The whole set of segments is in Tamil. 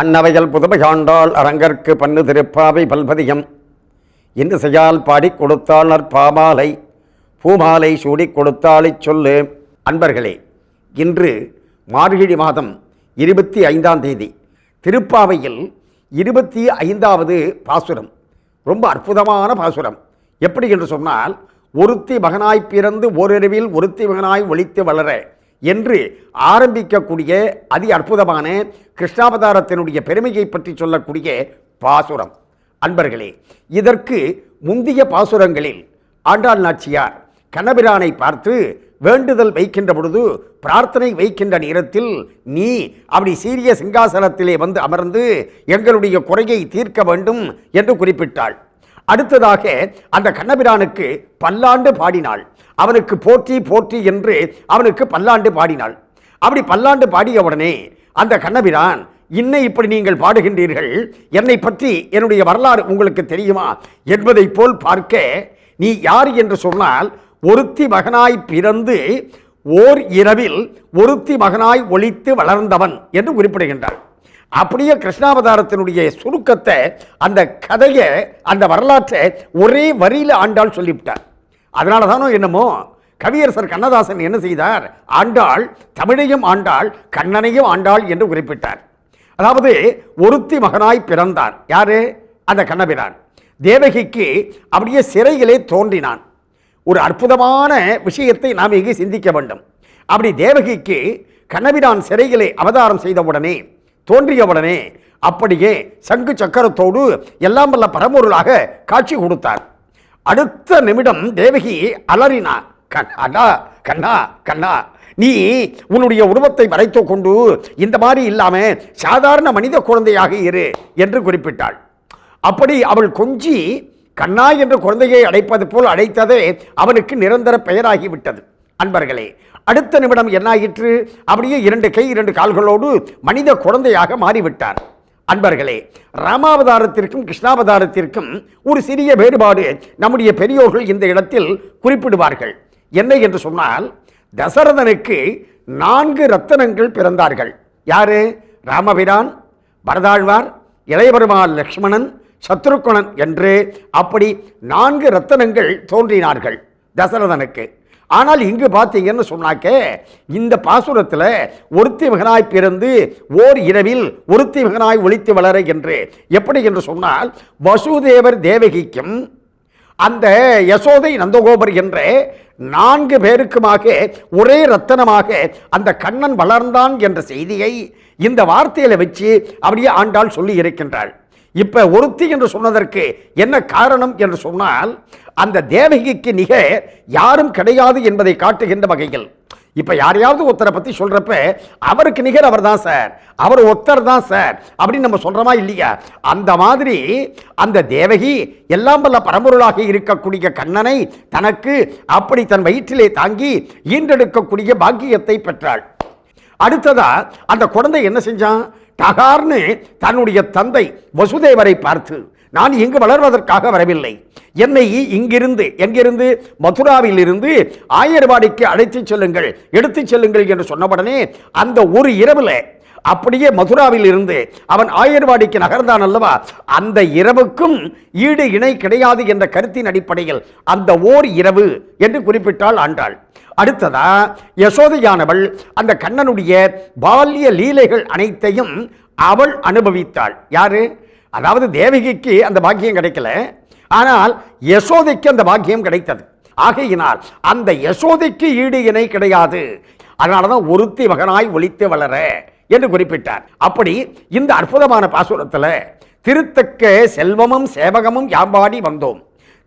அன்னவையல் புதுமையாண்டாள் அரங்கற்கு பன்னு திருப்பாவை பல்பதியம் இன்று செய்யால் பாடிக் கொடுத்தாள் நற்பாமாலை பூமாலை சூடிக் கொடுத்தாளைச் சொல்லு. அன்பர்களே, இன்று மார்கழி மாதம் 25ஆம் தேதி திருப்பாவையில் 25வது பாசுரம். ரொம்ப அற்புதமான பாசுரம். எப்படி என்று சொன்னால், ஒருத்தி மகனாய் பிறந்து ஓரிரவில் ஒருத்தி மகனாய் ஒளித்து வளர என்று ஆரம்பிக்கக்கூடிய அதி அற்புதமான கிருஷ்ணாவதாரத்தினுடைய பெருமையை பற்றி சொல்லக்கூடிய பாசுரம். அன்பர்களே, இதற்கு முந்தைய பாசுரங்களில் ஆண்டாள் நாச்சியார் கண்ணபிரானை பார்த்து வேண்டுதல் வைக்கின்ற பொழுது, பிரார்த்தனை வைக்கின்ற நேரத்தில் நீ அப்படி சீரிய சிங்காசனத்திலே வந்து அமர்ந்து எங்களுடைய குறையை தீர்க்க வேண்டும் என்று குறிப்பிட்டாள். அடுத்ததாக அந்த கண்ணபிரானுக்கு பல்லாண்டு பாடினாள். அவனுக்கு போற்றி போற்றி என்று அவனுக்கு பல்லாண்டு பாடினாள். அப்படி பல்லாண்டு பாடிய உடனே அந்த கண்ணபிரான், இன்னை இப்படி நீங்கள் பாடுகின்றீர்கள், என்னை பற்றி என்னுடைய வரலாறு உங்களுக்கு தெரியுமா என்பதை போல் பார்க்க, நீ யார் என்று சொன்னால், ஒருத்தி மகனாய் பிறந்து ஓர் இரவில் ஒருத்தி மகனாய் ஒளித்து வளர்ந்தவன் என்று குறிப்பிடுகின்றார். அப்படியே கிருஷ்ணாவதாரத்தினுடைய சுருக்கத்தை, அந்த கதையை, அந்த வரலாற்றை ஒரே வரியில் ஆண்டாள் சொல்லிவிட்டார். அதனால தானோ என்னமோ கவியரசர் கண்ணதாசன் என்ன செய்தார், ஆண்டாள் தமிழையும் ஆண்டாள் கண்ணனையும் ஆண்டாள் என்று குறிப்பிட்டார். அதாவது ஒருத்தி மகனாய் பிறந்தான். யாரு? அந்த கண்ணபிரான். தேவகிக்கு அப்படியே சிறையிலே தோன்றினான். ஒரு அற்புதமான விஷயத்தை நாம் இங்கே சிந்திக்க வேண்டும். அப்படி தேவகிக்கு கண்ணபிரான் சிறையிலே அவதாரம் செய்தவுடனே, தோன்றியவுடனே அப்படியே சங்கு சக்கரத்தோடு எல்லாம் வல்ல பரம்பொருளாக காட்சி கொடுத்தார். அடுத்த நிமிடம் தேவகி அலறினார், கண்ணா கண்ணா கண்ணா, நீ உன்னுடைய உருவத்தை மறைத்து கொண்டு இந்த மாதிரி இல்லாம சாதாரண மனித குழந்தையாக இரு என்று குறிப்பிட்டாள். அப்படி அவள் கொஞ்சி கண்ணா என்ற குழந்தையை அடைப்பது போல் அடைத்ததே அவனுக்கு நிரந்தர பெயராகிவிட்டது. அன்பர்களே, அடுத்த நிமிடம் என்னாயிற்று, அப்படியே 2 கை 2 கால்களோடு மனித குழந்தையாக மாறிவிட்டார். அன்பர்களே, ராமாவதாரத்திற்கும் கிருஷ்ணாவதாரத்திற்கும் ஒரு சிறிய வேறுபாடு நம்முடைய பெரியோர்கள் இந்த இடத்தில் குறிப்பிடுவார்கள். என்ன என்று சொன்னால், தசரதனுக்கு 4 ரத்தனங்கள் பிறந்தார்கள். யாரு? ராமபிரான், பரதாழ்வார், இளையபெருமாள் லக்ஷ்மணன், சத்ருகுணன் என்று அப்படி 4 ரத்தனங்கள் தோன்றினார்கள் தசரதனுக்கு. ஆனால் இங்கு பார்த்தீங்கன்னு சொன்னாக்க, இந்த பாசுரத்தில் ஒருத்தி மகனாய் பிறந்து ஓர் இரவில் ஒருத்தி மகனாய் ஒளித்து வளர என்று எப்படி என்று சொன்னால், வசுதேவர் தேவகிக்கும் அந்த யசோதை நந்தகோபர் என்ற 4 பேருக்குமாக ஒரே ரத்தனமாக அந்த கண்ணன் வளர்ந்தான் என்ற செய்தியை இந்த வார்த்தையில வச்சு அப்படியே ஆண்டாள் சொல்லி இருக்கின்றாள். இப்ப ஒருத்தி என்று சொன்னதற்கு என்ன காரணம் என்று சொன்னால், அந்த தேவகிக்கு நிகர் யாரும் கிடையாது என்பதை காட்டுகின்ற வகையில், இப்ப யாரையாவது ஒருத்தரை பத்தி சொல்றப்ப அவருக்கு நிகர் அவர் தான் சார், அவர் ஒருத்தர் தான் சார் அப்படின்னு நம்ம சொல்றோமா இல்லையா? அந்த மாதிரி அந்த தேவகி எல்லாம் வல்ல பரம்பொருளாக இருக்கக்கூடிய கண்ணனை தனக்கு அப்படி தன் வயிற்றிலே தாங்கி ஈன்றெடுக்கக்கூடிய பாக்கியத்தை பெற்றாள். அடுத்ததா அந்த குழந்தை என்ன செஞ்சான், டகார்னு தன்னுடைய தந்தை வசுதேவரை பார்த்து, நான் இங்கு வளர்வதற்காக வரவில்லை, என்னை இங்கிருந்து, எங்கிருந்து, மதுராவில் இருந்து ஆயர்வாடிக்கு அழைத்துச் செல்லுங்கள், எடுத்துச் செல்லுங்கள் என்று சொன்னவுடனே அந்த ஒரு இரவுல அப்படியே மதுராவில் இருந்து அவன் ஆயர்வாடிக்கு நகர்ந்தான் அல்லவா, அந்த இரவுக்கும் ஈடு இணை கிடையாது என்ற கருத்தின் அடிப்படையில் அந்த ஓர் இரவு என்று குறிப்பிட்டாள் ஆண்டாள். அடுத்ததா யசோதையானவள் அந்த கண்ணனுடைய பால்ய லீலைகள் அனைத்தையும் அவள் அனுபவித்தாள். யாரு? அதாவது தேவகிக்கு அந்த பாக்கியம் கிடைக்கல, ஆனால் யசோதைக்கு அந்த பாக்கியம் கிடைத்தது. ஆகையினால் அந்த யசோதைக்கு ஈடு இணை கிடையாது. அதனாலதான் ஒருத்தி மகனாய் ஒளித்து வளர என்று குறிப்பிட்டார். அப்படி இந்த அற்புதமான பாசுரத்தில் திருத்தக்க செல்வமும் சேவகமும் யாம்பாடி வந்தோம்.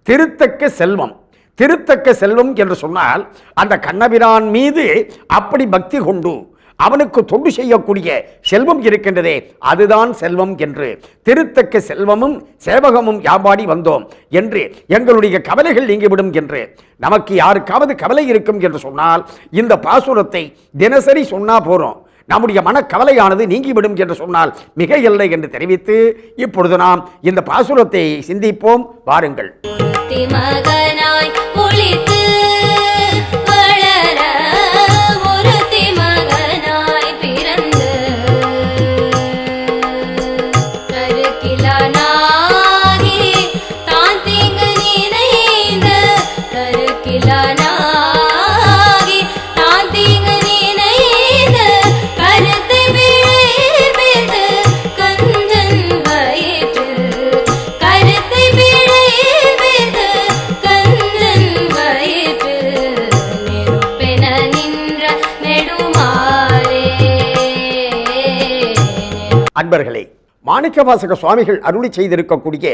திருத்தக்க செல்வம், திருத்தக்க செல்வம் என்று சொன்னால், அந்த கண்ணபிரான் மீது அப்படி பக்தி கொண்டு அவனுக்கு தொண்டு செய்யக்கூடிய செல்வம் இருக்கின்றதே, அதுதான் செல்வம் என்று, திருத்தக்க செல்வமும் சேவகமும் யாம்பாடி வந்தோம் என்று எங்களுடைய கவலைகள் நீங்கிவிடும் என்று, நமக்கு யாருக்காவது கவலை இருக்கும் என்று சொன்னால் இந்த பாசுரத்தை தினசரி சொன்னா போறோம், நம்முடைய மனக்கவலையானது நீங்கிவிடும் என்று சொன்னால் மிக இல்லை என்று தெரிவித்து, இப்பொழுது நாம் இந்த பாசுரத்தை சிந்திப்போம். வாருங்கள். அன்பர்களே, மாணிக்கவாசக சுவாமிகள் அருளி செய்திருக்கக்கூடிய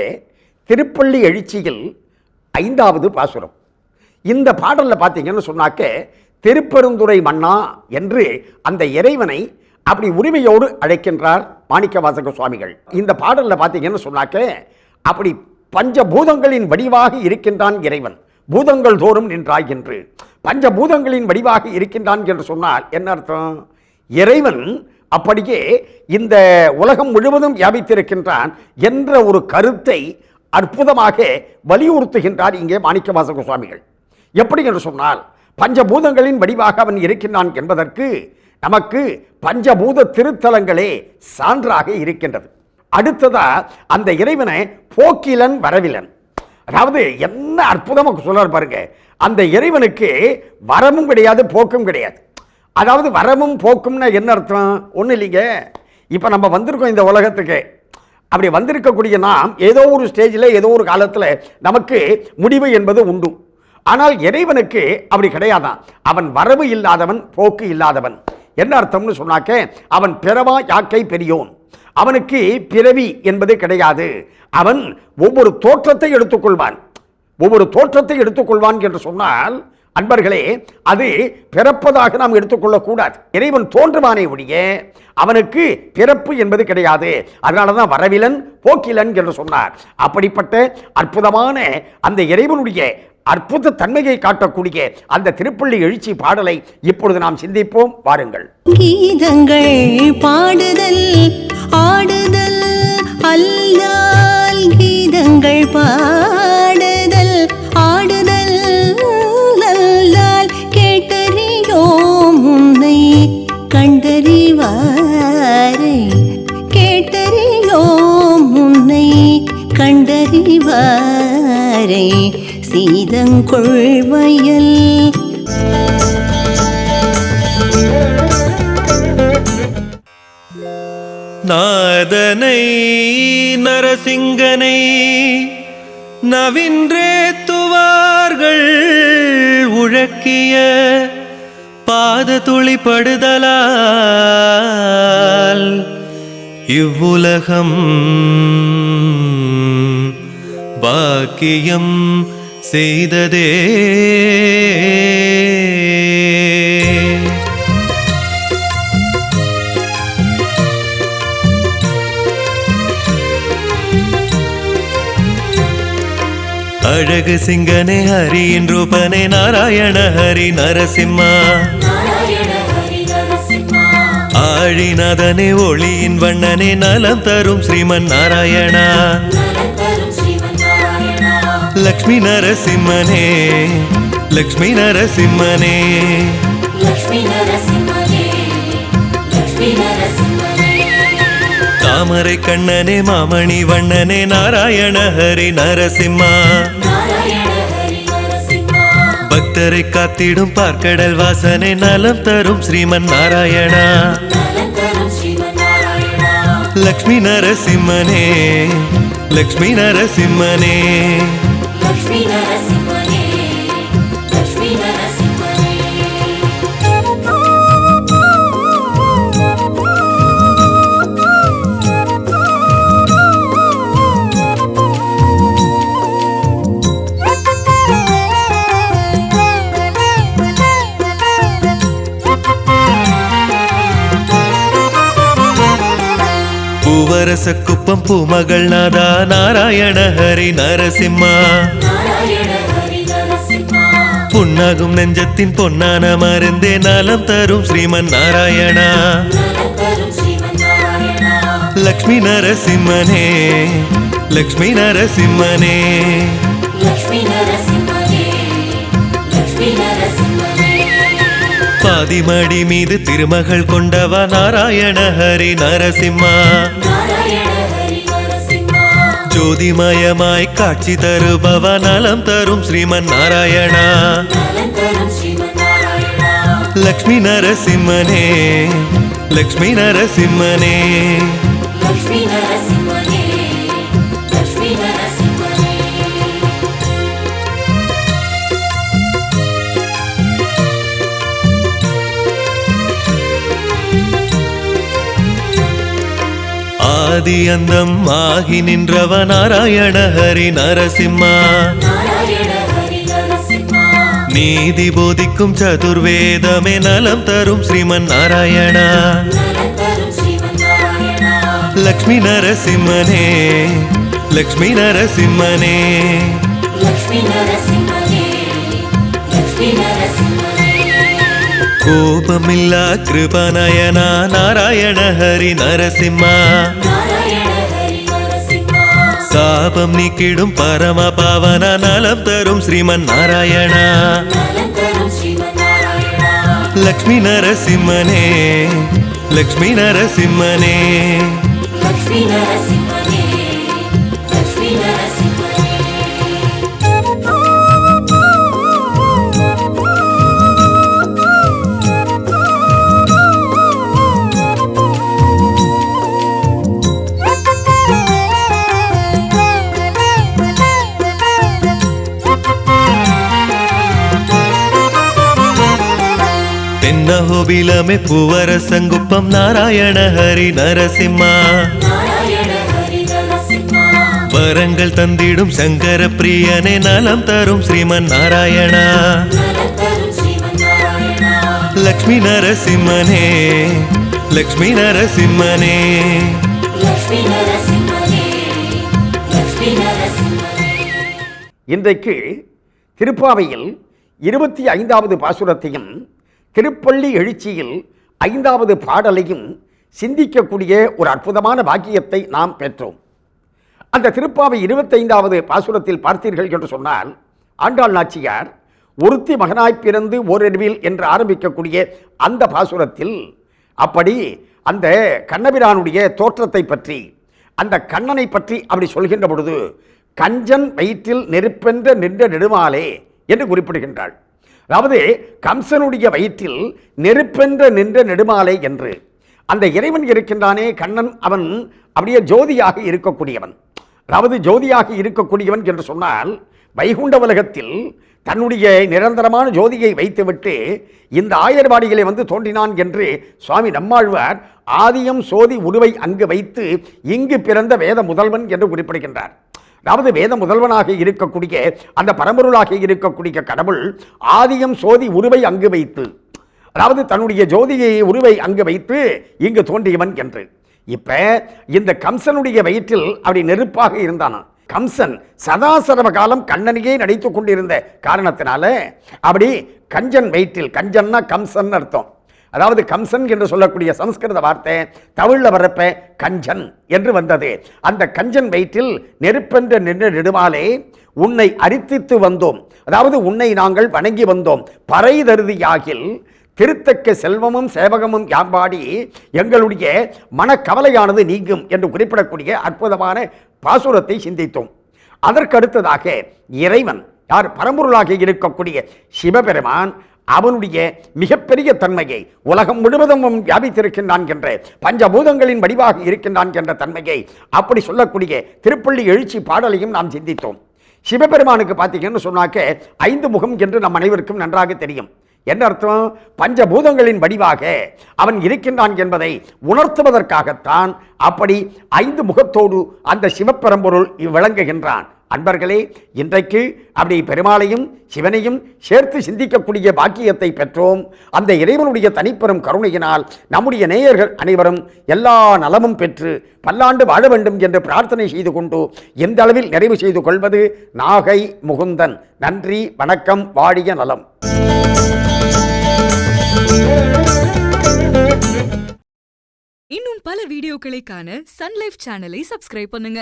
திருப்பள்ளி எழுச்சியில் 5வது பாசுரம். இந்த பாடலில் பார்த்தீங்கன்னு சொன்னாக்க, திருப்பெருந்துறை மன்னா என்று அந்த இறைவனை அப்படி உரிமையோடு அழைக்கின்றார் மாணிக்கவாசக சுவாமிகள். இந்த பாடலில் பார்த்தீங்கன்னு சொன்னாக்க, அப்படி பஞ்சபூதங்களின் வடிவாக இருக்கின்றான் இறைவன், பூதங்கள் தோறும் நின்றாய் என்று. பஞ்சபூதங்களின் வடிவாக இருக்கின்றான் என்று சொன்னால் என்ன அர்த்தம்? இறைவன் அப்படியே இந்த உலகம் முழுவதும் வியாபித்திருக்கின்றான் என்ற ஒரு கருத்தை அற்புதமாக வலியுறுத்துகின்றார் இங்கே மாணிக்கவாசக சுவாமிகள். எப்படி என்று சொன்னால், பஞ்சபூதங்களின் வடிவாக அவன் இருக்கின்றான் என்பதற்கு நமக்கு பஞ்சபூத திருத்தலங்களே சான்றாக இருக்கின்றது. அடுத்ததா அந்த இறைவனை போக்கிலன் வரவிலன், அதாவது என்ன அற்புதமாக சொல்றார் பாருங்க. அந்த இறைவனுக்கு வரமும் கிடையாது, போக்கும் கிடையாது. அதாவது வரமும் போக்கும்னா என்ன அர்த்தம்? ஒன்றும் இல்லைங்க. இப்போ நம்ம வந்திருக்கோம் இந்த உலகத்துக்கு. அப்படி வந்திருக்கக்கூடிய நாம் ஏதோ ஒரு ஸ்டேஜில் ஏதோ ஒரு காலத்தில் நமக்கு முடிவு என்பது உண்டு. ஆனால் இறைவனுக்கு அப்படி கிடையாதான். அவன் வரவு இல்லாதவன், போக்கு இல்லாதவன். என்ன அர்த்தம்னு சொன்னாக்க, அவன் பிறவா யாக்கை பெரியோன், அவனுக்கு பிறவி என்பது கிடையாது. அவன் ஒவ்வொரு தோற்றத்தை எடுத்துக்கொள்வான், ஒவ்வொரு தோற்றத்தை எடுத்துக்கொள்வான் என்று சொன்னால் அன்பர்களே, அது பிறப்பதாக நாம் எடுத்துக்கொள்ளக்கூடாது. இறைவன் தோன்றுவானே ஒழிய அவனுக்கு பிறப்பு என்பது கிடையாது. அதனால தான் வரவிலன் போக்கிலன் என்று சொன்னார். அப்படிப்பட்ட அற்புதமான அந்த இறைவனுடைய அற்புத தன்மையை காட்டக்கூடிய அந்த திருப்பள்ளி எழுச்சி பாடலை இப்பொழுது நாம் சிந்திப்போம். வாருங்கள். கீதங்கள் பாடுதல் ஆடுதல் அல்லால், கீதங்கள் பாடுதல் ஆடுதல் அல்லால், கேட்டறியோம் உன்னை கண்டறிவாரை, கேட்டறியோம் உன்னை கண்டறிவாரை, சீதங்கொள்வயல். நாதனை நரசிங்கனை நவின்றேத்துவார்கள் உழக்கிய பாத துளிப்படுதலால், இவ்வுலகம் பாக்கியம் செய்ததே. அழகு சிங்கனே ஹரியின் ரூபனே நாராயண ஹரி நரசிம்மா, ஆழிநாதனே ஒளியின் வண்ணனே நலம் தரும் ஸ்ரீமன் நாராயணா, லக்ஷ்மி நரசிம்மனே லக்ஷ்மி நரசிம்மனே, தாமரை கண்ணனே மாமணி வண்ணனே நாராயண ஹரி நரசிம்மா, பக்தரை காத்திடும் பார்க்கடல் வாசனே நலம் தரும் ஸ்ரீமன் நாராயணா, லக்ஷ்மி நரசிம்மனே லக்ஷ்மி நரசிம்மனே, பூவரச குப்பம் பூமகள் நாதா நாராயண ஹரி நரசிம்மா, புன்னாகும் நெஞ்சத்தின் பொன்னான மருந்தே நலம் தரும் ஸ்ரீமன் நாராயணா, லக்ஷ்மி நரசிம்மனே லக்ஷ்மி நரசிம்மனே, பாதிமடி மீது திருமகள் கொண்டவா நாராயண ஹரி நரசிம்மா, ஜோதிமயமாய் காட்சி தருபவா நலம் தரும் ஸ்ரீமன் நாராயணா, லக்ஷ்மி நரசிம்மனே லக்ஷ்மி நரசிம்மனே, ஆதி அந்தம் ஆகி நின்றவ நாராயண ஹரி நரசிம்மா நீதி போதிக்கும் சதுர்வேதமே நலம் தரும் ஸ்ரீமன் நாராயணா லக்ஷ்மி நரசிம்மனே லக்ஷ்மி நரசிம்மனே கோபமில்லா கிருபநயனா நாராயண ஹரி நரசிம்மா சாபம் நீக்கிடும் பரம பாவன நலம் தரும் ஸ்ரீமன் நாராயணா லக்ஷ்மி நரசிம்மனே லக்ஷ்மி நரசிம்மனே தென்னஹோபிலமே பூவரசங்குப்பம் நாராயண ஹரி நரசிம்மா வரங்கள் தந்திடும் சங்கர பிரியனே நலம் தரும் ஸ்ரீமன் நாராயணா லக்ஷ்மி நரசிம்மனே லக்ஷ்மி நரசிம்மனே இன்றைக்கு திருப்பாவையில் 25வது பாசுரத்தையும் திருப்பள்ளி எழுச்சியில் 5வது பாடலையும் சிந்திக்கக்கூடிய ஒரு அற்புதமான பாக்கியத்தை நாம் பெற்றோம். அந்த திருப்பாவை 25வது பாசுரத்தில் பார்த்தீர்கள் என்று சொன்னால், ஆண்டாள் நாச்சியார் ஒருத்தி மகனாய் பிறந்து ஓரறிவில் என்று ஆரம்பிக்கக்கூடிய அந்த பாசுரத்தில் அப்படி அந்த கண்ணபிரானுடைய தோற்றத்தை பற்றி, அந்த கண்ணனை பற்றி அப்படி சொல்கின்ற பொழுது, கஞ்சன் வயிற்றில் நெருப்பென்ற நின்ற நெடுமாலே என்று குறிப்பிடுகின்றாள். அதாவது கம்சனுடைய வயிற்றில் நெருப்பென்ற நின்ற நெடுமாலை என்று அந்த இறைவன் இருக்கின்றானே கண்ணன், அவன் அப்படியே ஜோதியாக இருக்கக்கூடியவன். அதாவது ஜோதியாக இருக்கக்கூடியவன் என்று சொன்னால், வைகுண்ட உலகத்தில் தன்னுடைய நிரந்தரமான ஜோதியை வைத்துவிட்டு இந்த ஆயர்வாடிகளை வந்து தோன்றினான் என்று சுவாமி நம்மாழ்வார் ஆதியம் சோதி உருவை அங்கு வைத்து இங்கு பிறந்த வேத முதல்வன் என்று குறிப்பிடுகின்றார். அதாவது வேத முதல்வனாக இருக்கக்கூடிய அந்த பரம்பொருளாக இருக்கக்கூடிய கடவுள் ஆதியம் சோதி உருவை அங்கு வைத்து, அதாவது தன்னுடைய ஜோதியை உருவை அங்கு வைத்து இங்கு தோன்றியவன் என்று. இப்ப இந்த கம்சனுடைய வயிற்றில் அப்படி நெருப்பாக இருந்தானா. கம்சன் சதாசரவ காலம் கண்ணனையே நடித்து கொண்டிருந்த காரணத்தினால அப்படி கஞ்சன் வயிற்றில், கஞ்சன்னா கம்சன் அர்த்தம். அதாவது கம்சன் என்று சொல்லக்கூடிய சமஸ்கிருத வார்த்தை தமிழ்ல வரப்ப கஞ்சன் என்று வந்தது. அந்த கஞ்சன் வயிற்றில் நெருப்பென்ற நின்ற நெடுமாலே உன்னை அரித்தித்து வந்தோம், அதாவது உன்னை நாங்கள் வணங்கி வந்தோம், பறை தருதியாகில் திருத்தக்க செல்வமும் சேவகமும் யாம்பாடி எங்களுடைய மனக்கவலையானது நீங்கும் என்று குறிப்பிடக்கூடிய அற்புதமான பாசுரத்தை சிந்தித்தோம். அதற்கடுத்ததாக இறைவன் யார்? பரம்பொருளாக இருக்கக்கூடிய சிவபெருமான் அவனுடைய மிகப்பெரிய தன்மையை, உலகம் முழுவதும் வியாபித்திருக்கின்றான் என்ற, பஞ்சபூதங்களின் வடிவாக இருக்கின்றான் என்ற தன்மையை அப்படி சொல்லக்கூடிய திருப்பள்ளி எழுச்சி பாடலையும் நாம் சிந்தித்தோம். சிவபெருமானுக்கு பார்த்தீங்கன்னு சொன்னாக்க 5 முகம் என்று நம் அனைவருக்கும் நன்றாக தெரியும். என்ன அர்த்தம்? பஞ்சபூதங்களின் வடிவாக அவன் இருக்கின்றான் என்பதை உணர்த்துவதற்காகத்தான் அப்படி 5 முகத்தோடு அந்த சிவப்பெரும்பொருள் விளங்குகின்றான். அன்பர்களே, இன்றைக்கு அப்படி பெருமாளையும் சிவனையும் சேர்த்து சிந்திக்கக்கூடிய பாக்கியத்தை பெற்றோம். அந்த இறைவனுடைய தனிப்பெரும் கருணையினால் நம்முடைய நேயர்கள் அனைவரும் எல்லா நலமும் பெற்று பல்லாண்டு வாழ வேண்டும் என்று பிரார்த்தனை செய்து கொண்டு எந்த அளவில் நிறைவு செய்து கொள்வது நாகை முகுந்தன். நன்றி, வணக்கம், வாழிய நலம். இன்னும் பல வீடியோக்களை காண சன் லைஃப் சேனலை சப்ஸ்கிரைப் பண்ணுங்க.